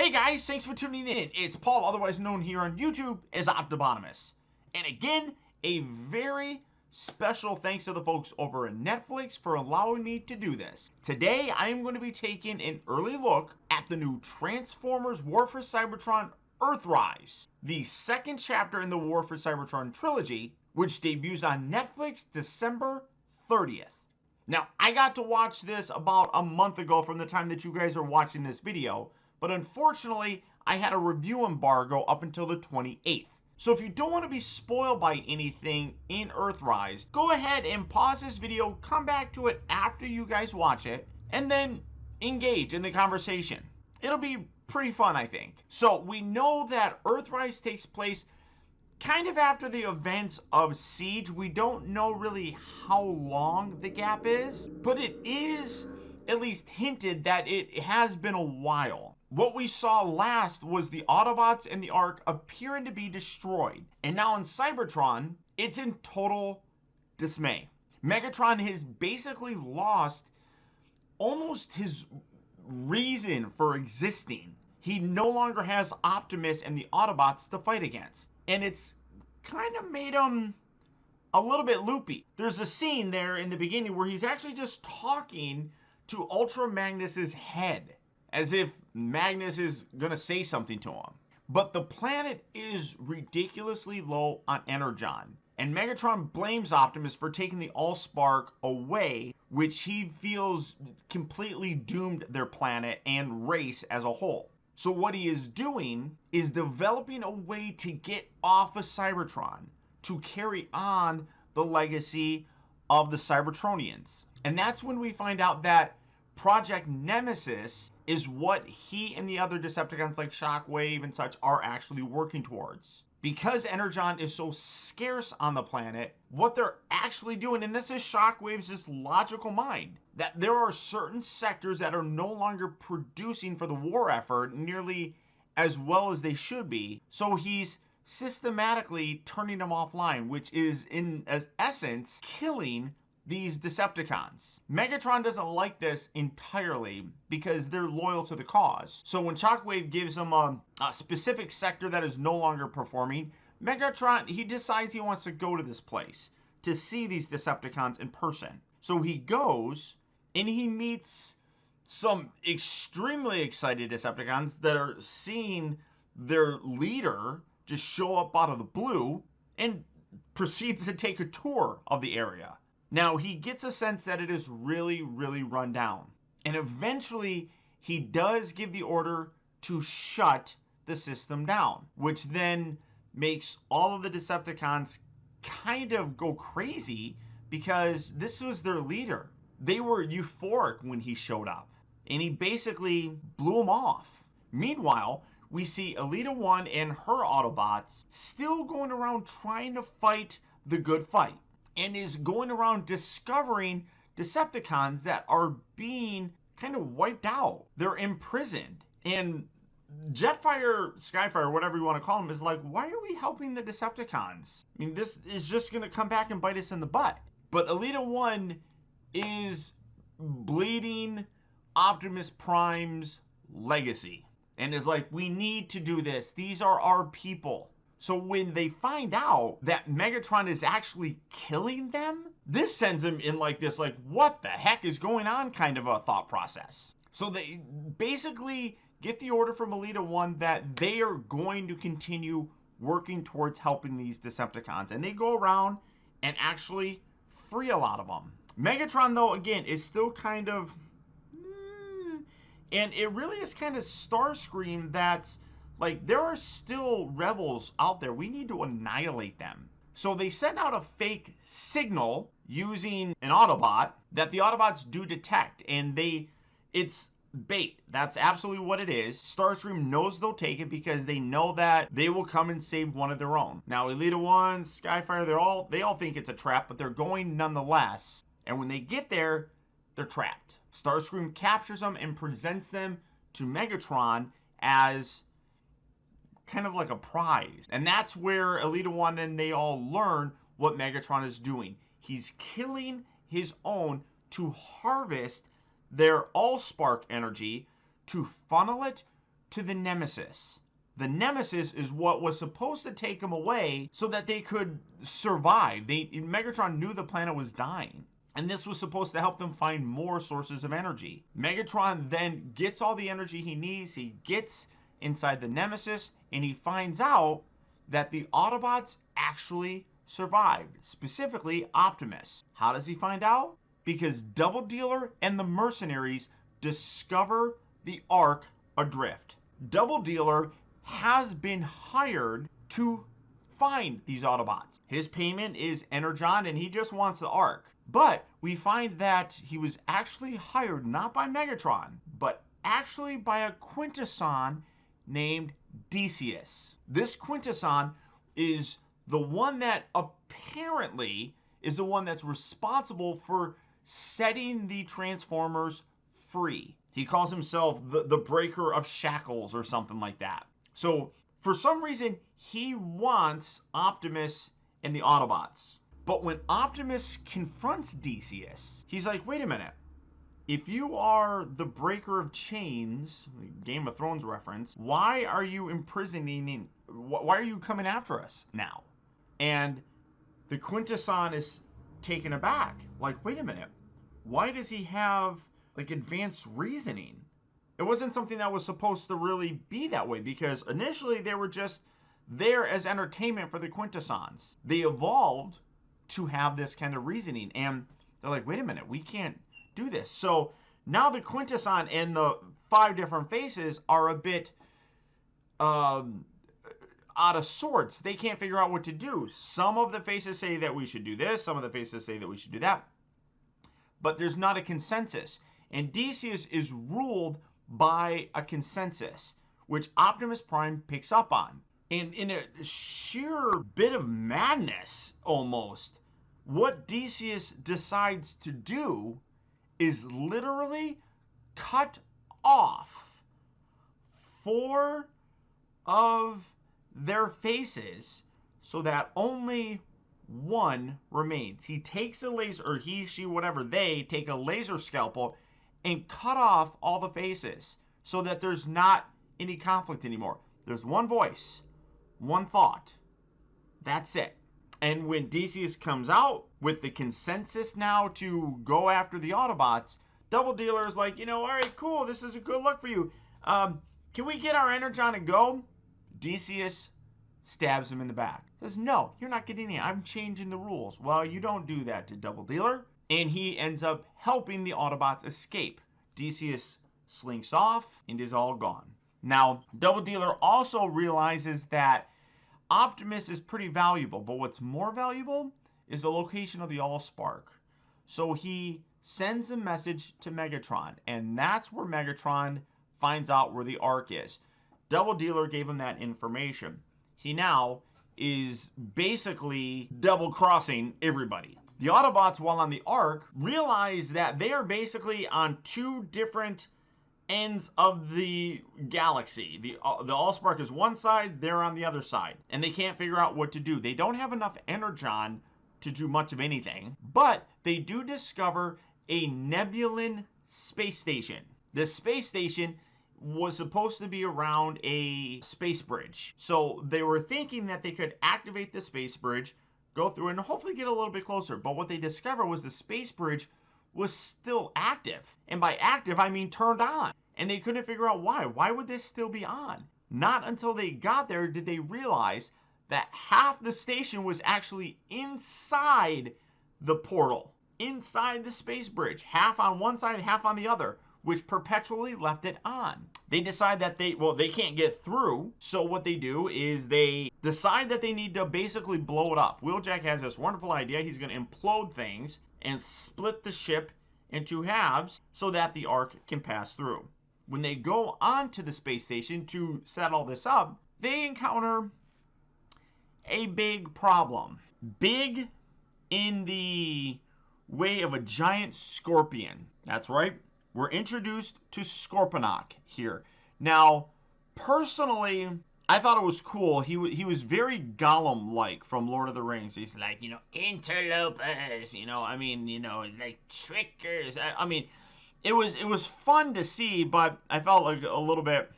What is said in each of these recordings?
Hey guys, thanks for tuning in. It's Paul, otherwise known here on YouTube as Optibotimus. And again, a very special thanks to the folks over at Netflix for allowing me to do this. Today, I am going to be taking an early look at the new Transformers War for Cybertron Earthrise, the second chapter in the War for Cybertron trilogy, which debuts on Netflix December 30th. Now, I got to watch this about a month ago from the time that you guys are watching this video, but unfortunately, I had a review embargo up until the 28th. So if you don't want to be spoiled by anything in Earthrise, go ahead and pause this video, come back to it after you guys watch it, and then engage in the conversation. It'll be pretty fun, I think. So we know that Earthrise takes place kind of after the events of Siege. We don't know really how long the gap is, but it is at least hinted that it has been a while. What we saw last was the Autobots and the Ark appearing to be destroyed. And now in Cybertron, it's in total dismay. Megatron has basically lost almost his reason for existing. He no longer has Optimus and the Autobots to fight against. And it's kind of made him a little bit loopy. There's a scene there in the beginning where he's actually just talking to Ultra Magnus's head, as if Magnus is gonna say something to him. But the planet is ridiculously low on energon, and Megatron blames Optimus for taking the Allspark away, which he feels completely doomed their planet and race as a whole. So what he is doing is developing a way to get off of Cybertron to carry on the legacy of the Cybertronians. And that's when we find out that Project Nemesis is what he and the other Decepticons like Shockwave and such are actually working towards. Because energon is so scarce on the planet, what they're actually doing, and this is Shockwave's just logical mind, that there are certain sectors that are no longer producing for the war effort nearly as well as they should be. So he's systematically turning them offline, which is in essence killing these Decepticons. Megatron doesn't like this entirely because they're loyal to the cause. So when Shockwave gives them a specific sector that is no longer performing, Megatron, he decides he wants to go to this place to see these Decepticons in person. So he goes and he meets some extremely excited Decepticons that are seeing their leader just show up out of the blue and proceeds to take a tour of the area. Now, he gets a sense that it is really, really run down. And eventually, he does give the order to shut the system down, which then makes all of the Decepticons kind of go crazy because this was their leader. They were euphoric when he showed up, and he basically blew them off. Meanwhile, we see Elita 1 and her Autobots still going around trying to fight the good fight, and is going around discovering Decepticons that are being kind of wiped out. They're imprisoned. And Jetfire, Skyfire, whatever you want to call them, is like, why are we helping the Decepticons? I mean, this is just going to come back and bite us in the butt. But Elita 1 is bleeding Optimus Prime's legacy and is like, we need to do this. These are our people. So when they find out that Megatron is actually killing them, this sends them in like this, like, what the heck is going on kind of a thought process. So they basically get the order from Elita 1 that they are going to continue working towards helping these Decepticons. And they go around and actually free a lot of them. Megatron, though, again, is still kind of... and it really is kind of Starscream that's... like, there are still rebels out there. We need to annihilate them. So they send out a fake signal using an Autobot that the Autobots do detect. And it's bait. That's absolutely what it is. Starscream knows they'll take it because they know that they will come and save one of their own. Now, Elita 1, Skyfire, they all think it's a trap, but they're going nonetheless. And when they get there, they're trapped. Starscream captures them and presents them to Megatron as kind of like a prize. And that's where Elita 1 and they all learn what Megatron is doing. He's killing his own to harvest their Allspark energy, to funnel it to the Nemesis. The Nemesis is what was supposed to take them away so that they could survive. Megatron knew the planet was dying, and this was supposed to help them find more sources of energy. Megatron then gets all the energy he needs. He gets inside the Nemesis, and he finds out that the Autobots actually survived, specifically Optimus. How does he find out? Because Double Dealer and the mercenaries discover the Ark adrift. Double Dealer has been hired to find these Autobots. His payment is Energon, and he just wants the Ark. But we find that he was actually hired not by Megatron, but actually by a Quintesson named Decius. This Quintesson is the one that apparently is the one that's responsible for setting the Transformers free. He calls himself the breaker of shackles or something like that. So for some reason, he wants Optimus and the Autobots. But when Optimus confronts Decius, he's like, wait a minute. If you are the breaker of chains, Game of Thrones reference, why are you imprisoning, why are you coming after us now? And the Quintesson is taken aback. Like, wait a minute. Why does he have, like, advanced reasoning? It wasn't something that was supposed to really be that way, because initially they were just there as entertainment for the Quintessons. They evolved to have this kind of reasoning, and they're like, wait a minute, we can't do this. So now the Quintesson and the 5 different faces are a bit out of sorts. They can't figure out what to do. Some of the faces say that we should do this, some of the faces say that we should do that, but there's not a consensus. And Decius is ruled by a consensus, which Optimus Prime picks up on. And in a sheer bit of madness, almost, what Decius decides to do is literally cut off 4 of their faces so that only one remains. He takes a laser, or he, she, whatever, they take a laser scalpel and cut off all the faces so that there's not any conflict anymore. There's one voice, one thought. That's it. And when Decius comes out with the consensus now to go after the Autobots, Double Dealer is like, all right, cool, this is a good look for you. Can we get our Energon and go? Decius stabs him in the back. Says, no, you're not getting it. I'm changing the rules. Well, you don't do that to Double Dealer. And he ends up helping the Autobots escape. Decius slinks off and is all gone. Now, Double Dealer also realizes that Optimus is pretty valuable, but what's more valuable is the location of the Allspark. So he sends a message to Megatron, and that's where Megatron finds out where the Ark is. Double Dealer gave him that information. He now is basically double-crossing everybody. The Autobots, while on the Ark, realize that they are basically on 2 different ends of the galaxy. The Allspark is one side, they're on the other side, and they can't figure out what to do. They don't have enough Energon to do much of anything, but they do discover a Nebulan space station. This space station was supposed to be around a space bridge. So they were thinking that they could activate the space bridge, go through, and hopefully get a little bit closer. But what they discovered was the space bridge was still active. And by active, I mean turned on. And they couldn't figure out why. Why would this still be on? Not until they got there did they realize that half the station was actually inside the portal, inside the space bridge. Half on one side, half on the other, which perpetually left it on. They decide that they can't get through. So what they do is they decide that they need to basically blow it up. Wheeljack has this wonderful idea. He's going to implode things and split the ship into halves so that the Ark can pass through. When they go onto the space station to set all this up, they encounter a big problem. Big in the way of a giant scorpion. That's right. We're introduced to Scorponok here. Now, personally, I thought it was cool. He was very Gollum-like from Lord of the Rings. He's like, interlopers, like trickers. I mean, it was fun to see, but I felt like a little bit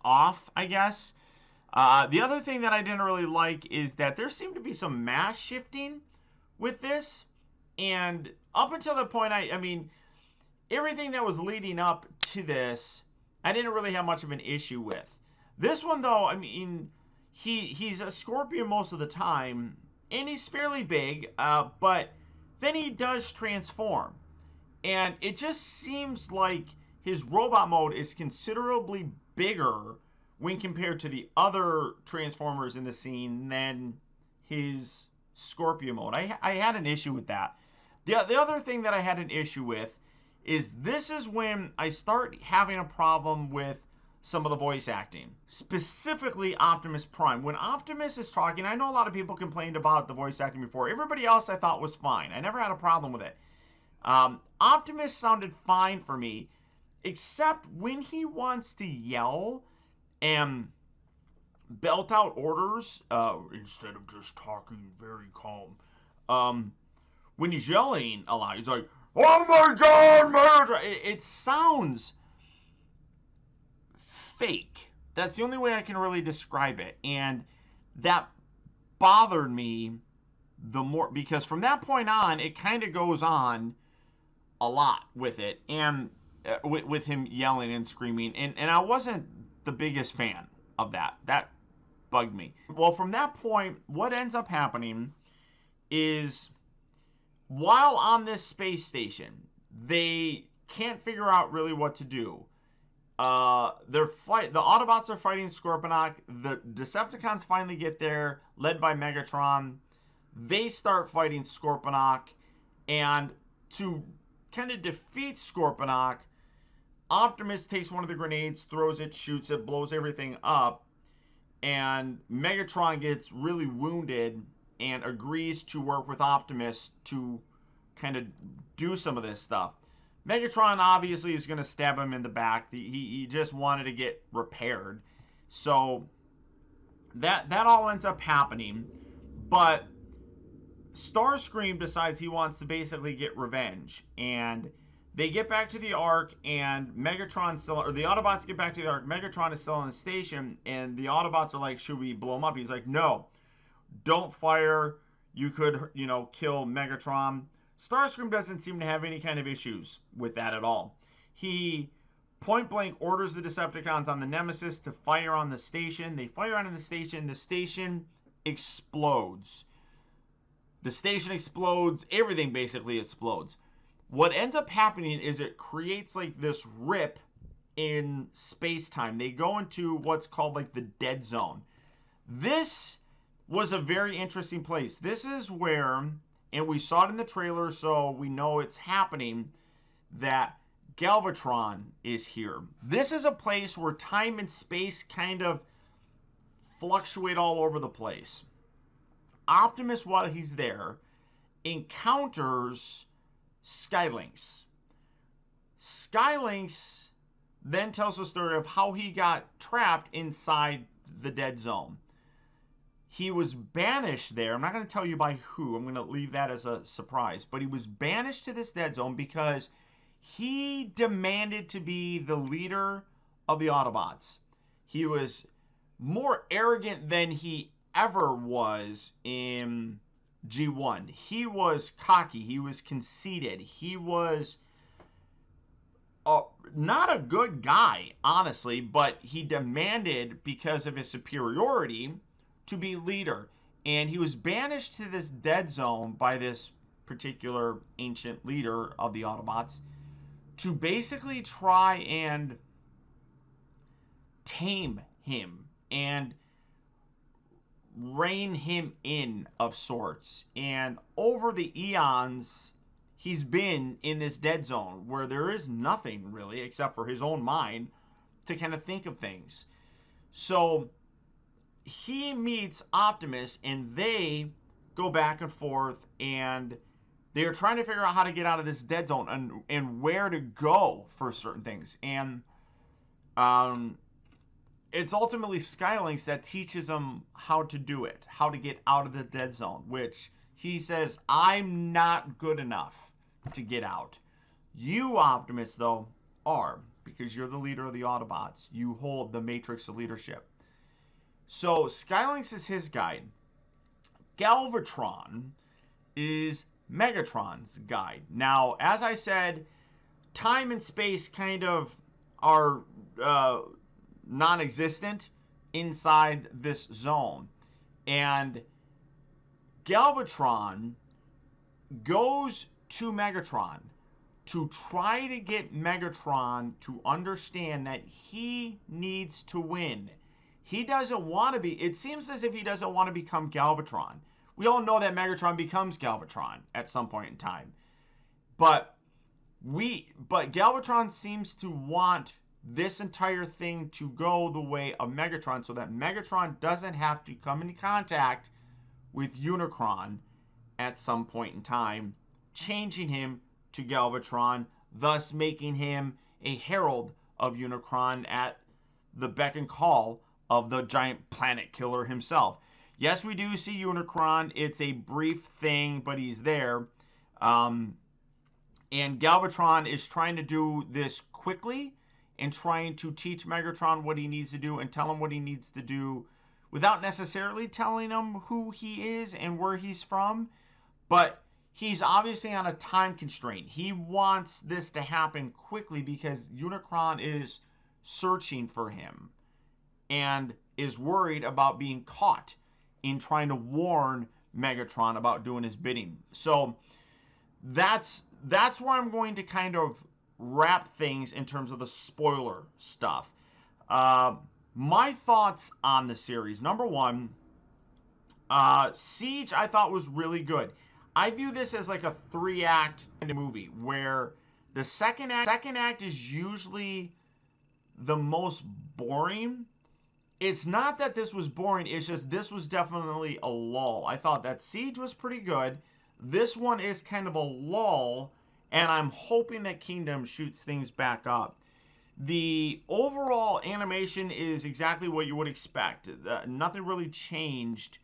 off, I guess. The other thing that I didn't really like is that there seemed to be some mass shifting with this. And up until the point, I mean, everything that was leading up to this, I didn't really have much of an issue with. This one, though, I mean, he's a Scorpion most of the time, and he's fairly big, but then he does transform. And it just seems like his robot mode is considerably bigger when compared to the other Transformers in the scene than his Scorpion mode. I had an issue with that. The other thing that I had an issue with is this is when I start having a problem with some of the voice acting, specifically Optimus Prime. When Optimus is talking, I know a lot of people complained about the voice acting before. Everybody else I thought was fine. I never had a problem with it. Optimus sounded fine for me, except when he wants to yell and belt out orders instead of just talking very calm. When he's yelling a lot, he's like, "Oh my God, murder!" It sounds fake. That's the only way I can really describe it, and that bothered me the more, because from that point on, it kind of goes on a lot with it, and with him yelling and screaming, and I wasn't the biggest fan of that. That bugged me. Well, from that point, what ends up happening is, while on this space station, they can't figure out really what to do. The Autobots are fighting Scorponok. The Decepticons finally get there, led by Megatron. They start fighting Scorponok, and to kind of defeat Scorponok, Optimus takes one of the grenades, throws it, shoots it, blows everything up, and Megatron gets really wounded and agrees to work with Optimus to kind of do some of this stuff. Megatron obviously is going to stab him in the back. He just wanted to get repaired. So that all ends up happening. But Starscream decides he wants to basically get revenge. And they get back to the Ark, and Megatron's still, or the Autobots get back to the Ark. Megatron is still on the station, and the Autobots are like, "Should we blow him up?" He's like, "No, don't fire. You could, kill Megatron." Starscream doesn't seem to have any kind of issues with that at all. He point blank orders the Decepticons on the Nemesis to fire on the station. They fire on the station. The station explodes. The station explodes. Everything basically explodes. What ends up happening is it creates like this rip in space-time. They go into what's called like the dead zone. This was a very interesting place. This is where, and we saw it in the trailer, so we know it's happening, that Galvatron is here. This is a place where time and space kind of fluctuate all over the place. Optimus, while he's there, encounters Skylynx. Skylynx then tells the story of how he got trapped inside the dead zone. He was banished there. I'm not going to tell you by who. I'm going to leave that as a surprise. But he was banished to this dead zone because he demanded to be the leader of the Autobots. He was more arrogant than he ever was in G1. He was cocky. He was conceited. He was not a good guy, honestly, but he demanded, because of his superiority, to be leader. And he was banished to this dead zone by this particular ancient leader of the Autobots to basically try and tame him and rein him in of sorts. And over the eons, he's been in this dead zone where there is nothing really except for his own mind to kind of think of things. So he meets Optimus, and they go back and forth, and they're trying to figure out how to get out of this dead zone and where to go for certain things. And it's ultimately Skylynx that teaches them how to do it, how to get out of the dead zone, which he says, "I'm not good enough to get out. You, Optimus, though, are." because you're the leader of the Autobots. You hold the matrix of leadership. So Skylinks is his guide. Galvatron is Megatron's guide. Now, as I said, time and space kind of are non-existent inside this zone. And Galvatron goes to Megatron to try to get Megatron to understand that he needs to win. He doesn't want to be, it seems as if he doesn't want to become Galvatron. We all know that Megatron becomes Galvatron at some point in time. But Galvatron seems to want this entire thing to go the way of Megatron so that Megatron doesn't have to come into contact with Unicron at some point in time, changing him to Galvatron, thus making him a herald of Unicron at the beck and call of the giant planet killer himself. Yes, we do see Unicron. It's a brief thing, but he's there. And Galvatron is trying to do this quickly and trying to teach Megatron what he needs to do and tell him what he needs to do without necessarily telling him who he is and where he's from. But he's obviously on a time constraint. He wants this to happen quickly because Unicron is searching for him and is worried about being caught in trying to warn Megatron about doing his bidding. So that's where I'm going to kind of wrap things in terms of the spoiler stuff. My thoughts on the series. Number one, Siege I thought was really good. I view this as like a 3-act movie where the second act is usually the most boring. It's not that this was boring, it's just this was definitely a lull. I thought that Siege was pretty good. This one is kind of a lull, and I'm hoping that Kingdom shoots things back up. The overall animation is exactly what you would expect. Nothing really changed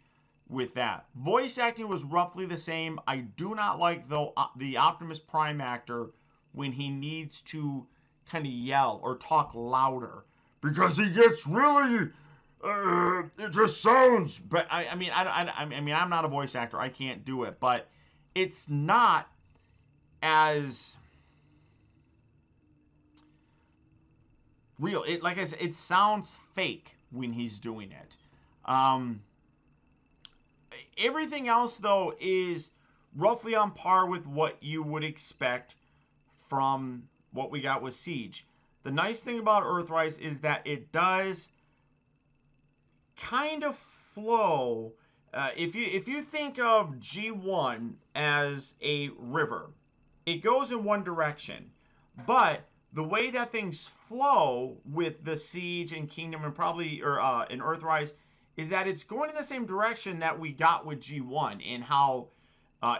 with that. Voice acting was roughly the same. I do not like, though, the Optimus Prime actor when he needs to kind of yell or talk louder because he gets really... it just sounds... But I mean, I'm not a voice actor. I can't do it. But it's not as real. Like I said, it sounds fake when he's doing it. Everything else, though, is roughly on par with what you would expect from what we got with Siege. The nice thing about Earthrise is that it does kind of flow. If you think of G1 as a river, it goes in one direction. But the way that things flow with the Siege and Kingdom and probably in Earthrise is that it's going in the same direction that we got with G1 and how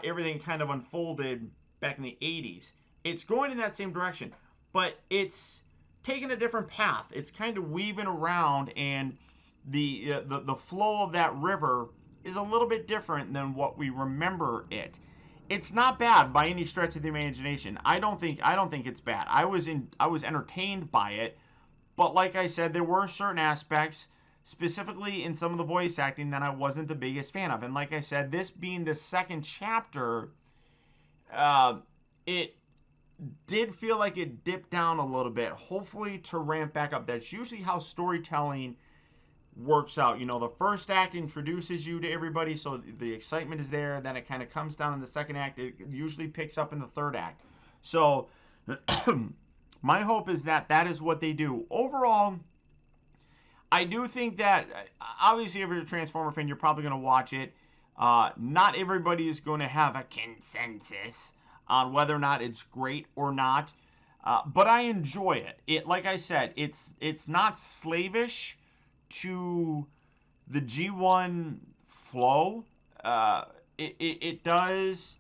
everything kind of unfolded back in the 80s. It's going in that same direction, but it's taking a different path. It's kind of weaving around, and the flow of that river is a little bit different than what we remember it. It's not bad by any stretch of the imagination. I don't think it's bad. I was entertained by it, but like I said, there were certain aspects, specifically in some of the voice acting, that I wasn't the biggest fan of. And like I said, this being the second chapter, it did feel like it dipped down a little bit, hopefully to ramp back up. That's usually how storytelling works out. You know, the first act introduces you to everybody, so the excitement is there. Then it kind of comes down in the second act. It usually picks up in the third act. So my hope is that that is what they do. Overall, I do think that, obviously, if you're a Transformer fan, you're probably going to watch it. Not everybody is going to have a consensus on whether or not it's great or not. But I enjoy it. Like I said, it's not slavish to the G1 flow. It does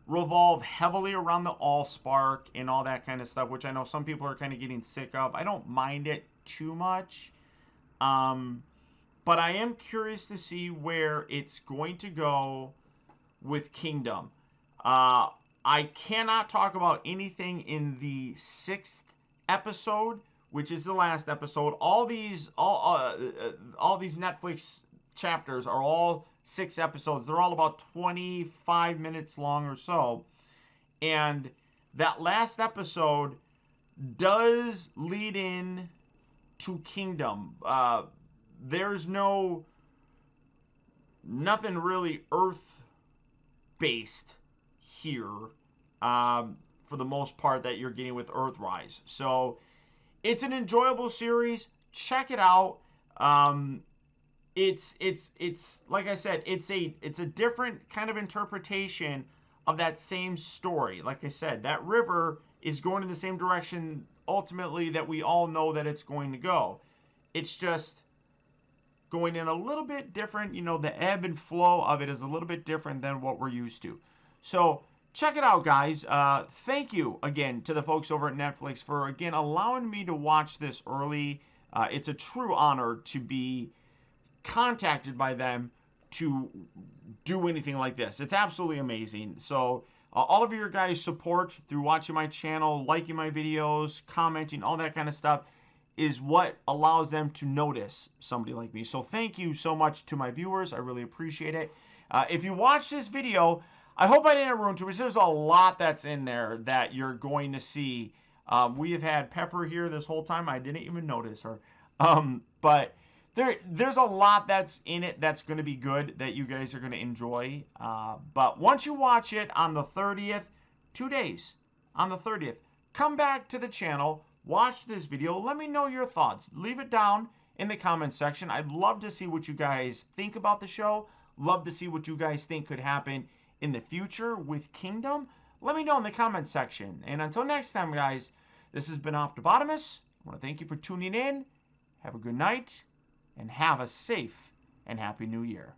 revolve heavily around the Allspark and all that kind of stuff, which I know some people are kind of getting sick of. I don't mind it too much. But I am curious to see where it's going to go with Kingdom. I cannot talk about anything in the 6th episode, which is the last episode. All these Netflix chapters are all 6 episodes. They're all about 25 minutes long or so. And that last episode does lead in to Kingdom. There's nothing really Earth-based here, for the most part, that you're getting with Earthrise. So it's an enjoyable series. Check it out. It's like I said, it's a different kind of interpretation of that same story. Like I said, that river is going in the same direction ultimately that we all know that it's going to go. It's just going in a little bit different. You know, the ebb and flow of it is a little bit different than what we're used to. So check it out, guys. Thank you again to the folks over at Netflix for, again, allowing me to watch this early. It's a true honor to be contacted by them to do anything like this. It's absolutely amazing. So all of your guys' support through watching my channel, liking my videos, commenting, all that kind of stuff is what allows them to notice somebody like me. So thank you so much to my viewers. I really appreciate it. If you watch this video, I hope I didn't ruin too much. There's a lot that's in there that you're going to see. We have had Pepper here this whole time. I didn't even notice her. But there's a lot that's in it that's going to be good, that you guys are going to enjoy. But once you watch it on the 30th, 2 days, on the 30th, come back to the channel, watch this video, let me know your thoughts. Leave it down in the comment section. I'd love to see what you guys think about the show. Love to see what you guys think could happen in the future with Kingdom. Let me know in the comment section. And until next time, guys, this has been Optibotimus. I want to thank you for tuning in. Have a good night, and have a safe and happy new year.